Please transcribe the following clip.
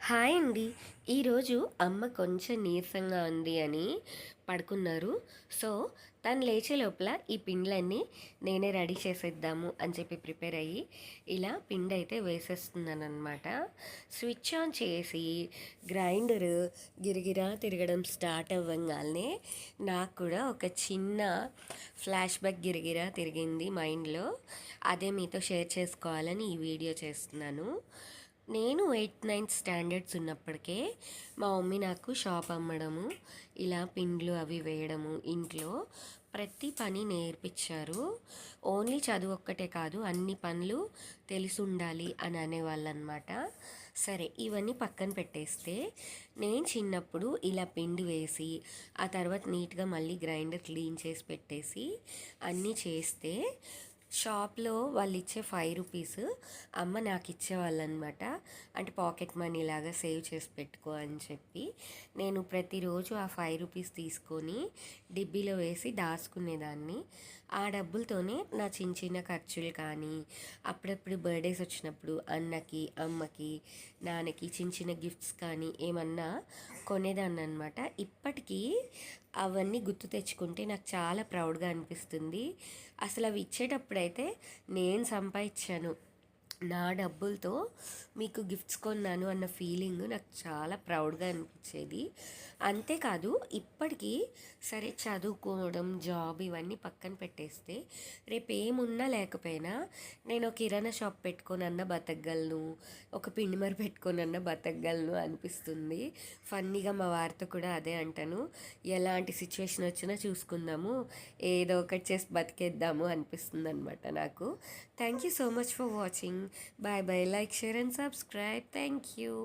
Hi అండి. ఈరోజు అమ్మ కొంచెం నీరసంగా ఉంది అని పడుకున్నారు. సో, తను లేచే లోపల ఈ పిండ్లన్నీ నేనే రెడీ చేసేద్దాము అని చెప్పి ప్రిపేర్ అయ్యి, ఇలా పిండైతే వేసేస్తున్నాననమాట. స్విచ్ ఆన్ చేసి గ్రైండరు గిరగిరా తిరగడం స్టార్ట్ అవ్వంగాల్నే నాకు కూడా ఒక చిన్న ఫ్లాష్ బ్యాక్ గిరగిరా తిరిగింది మైండ్‌లో. అదే మీతో షేర్ చేసుకోవాలని ఈ వీడియో చేస్తున్నాను. నేను 8th, 9th స్టాండర్డ్స్ ఉన్నప్పటికే మా మమ్మీ నాకు షాప్ అమ్మడము, ఇలా పిండ్లు అవి వేయడము, ఇంట్లో ప్రతి పని నేర్పించారు. ఓన్లీ చదువు ఒక్కటే కాదు, అన్ని పనులు తెలిసి ఉండాలి అని అనేవాళ్ళనమాట. సరే, ఇవన్నీ పక్కన పెట్టేస్తే నేను చిన్నప్పుడు ఇలా పిండి వేసి ఆ తర్వాత నీట్గా మళ్ళీ గ్రైండర్ క్లీన్ చేసి పెట్టేసి అన్నీ చేస్తే షాప్లో వాళ్ళు ఇచ్చే 5 రూపీస్ అమ్మ నాకు ఇచ్చేవాళ్ళు అనమాట. అంటే పాకెట్ మనీ లాగా సేవ్ చేసి పెట్టుకో అని చెప్పి నేను ప్రతిరోజు ఆ 5 రూపీస్ తీసుకొని డిబ్బీలో వేసి దాచుకునేదాన్ని. ఆ డబ్బులతోనే నా చిన్న చిన్న ఖర్చులు కానీ, అప్పుడప్పుడు బర్త్డేస్ వచ్చినప్పుడు అన్నకి, అమ్మకి, నాన్నకి చిన్న చిన్న గిఫ్ట్స్ కానీ ఏమన్నా కొనేదాన్ని అనమాట. ఇప్పటికీ అవన్నీ గుర్తు తెచ్చుకుంటే నాకు చాలా ప్రౌడ్గా అనిపిస్తుంది. అసలు అవి ఇచ్చేటప్పుడైతే నేను సంపాదించాను, నా డబ్బులతో మీకు గిఫ్ట్స్ కొన్నాను అన్న ఫీలింగ్ నాకు చాలా ప్రౌడ్గా అనిపించేది. అంతేకాదు, ఇప్పటికీ సరే చదువుకోవడం, జాబ్ ఇవన్నీ పక్కన పెట్టేస్తే రేపు ఏమున్నా లేకపోయినా నేను ఒక కిరాణా షాప్ పెట్టుకొనన్నా బతకగలను, ఒక పిండిమర పెట్టుకొనన్నా బతకగలను అనిపిస్తుంది. ఫన్నీగా మా వారితో కూడా అదే అంటాను, ఎలాంటి సిచ్యువేషన్ వచ్చినా చూసుకుందాము, ఏదో ఒకటి చేసి బతికేద్దాము అనిపిస్తుంది అనమాట నాకు. Thank you so much for watching. Bye bye. Like, share, and subscribe. Thank you.